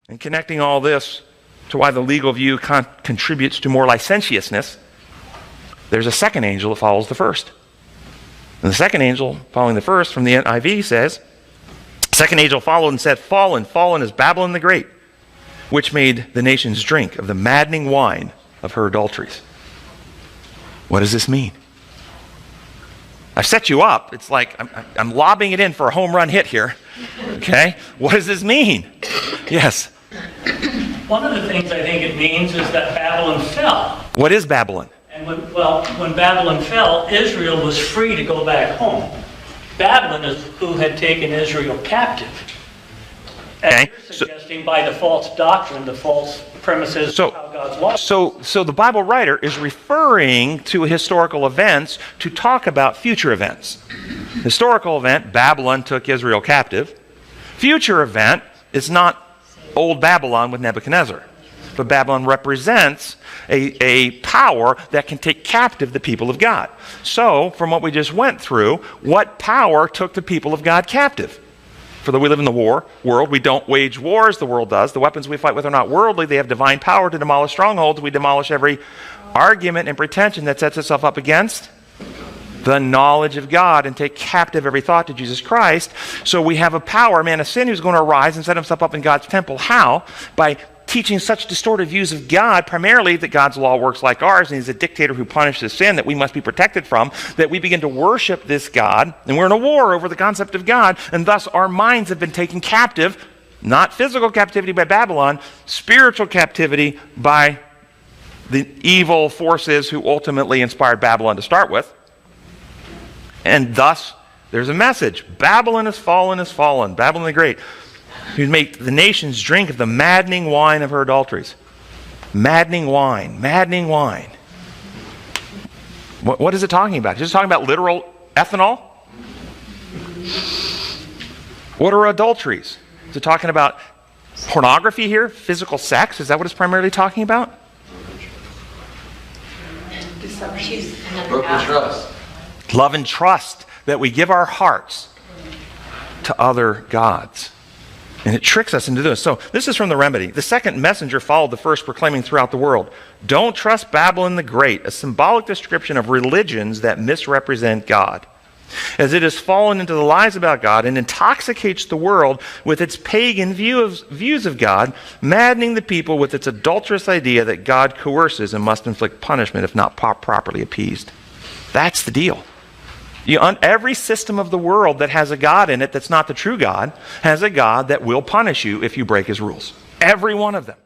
And connecting all this to why the legal view contributes to more licentiousness, there's a second angel that follows the first. And the second angel following the first from the NIV says, second angel followed and said, Fallen, fallen is Babylon the Great, which made the nations drink of the maddening wine of her adulteries. What does this mean? I've set you up. It's like I'm lobbing it in for a home run hit here. Okay? What does this mean? Yes? One of the things I think it means is that Babylon fell. What is Babylon? And when Babylon fell, Israel was free to go back home. Babylon is who had taken Israel captive. And you're suggesting by the false doctrine, the false premises of how God's law. So the Bible writer is referring to historical events to talk about future events. Historical event, Babylon took Israel captive. Future event is not old Babylon with Nebuchadnezzar. But Babylon represents a power that can take captive the people of God. So, from what we just went through, what power took the people of God captive? For though we live in the world, we don't wage war as the world does. The weapons we fight with are not worldly. They have divine power to demolish strongholds. We demolish every argument and pretension that sets itself up against the knowledge of God and take captive every thought to Jesus Christ. So we have a power, a man of sin, who's going to arise and set himself up in God's temple. How? By teaching such distorted views of God, primarily that God's law works like ours, and he's a dictator who punishes sin that we must be protected from, that we begin to worship this God, and we're in a war over the concept of God, and thus our minds have been taken captive, not physical captivity by Babylon, spiritual captivity by the evil forces who ultimately inspired Babylon to start with. And thus, there's a message. Babylon is fallen, Babylon the Great, who made the nations drink of the maddening wine of her adulteries. Maddening wine, maddening wine. What is it talking about? Is it talking about literal ethanol? What are adulteries? Is it talking about pornography here? Physical sex? Is that what it's primarily talking about? Broken trust. Love and trust, that we give our hearts to other gods. And it tricks us into this. So this is from the remedy. The second messenger followed the first, proclaiming throughout the world, don't trust Babylon the Great, a symbolic description of religions that misrepresent God, as it has fallen into the lies about God and intoxicates the world with its pagan views of God, maddening the people with its adulterous idea that God coerces and must inflict punishment if not properly appeased. That's the deal. Every system of the world that has a God in it that's not the true God has a God that will punish you if you break his rules. Every one of them.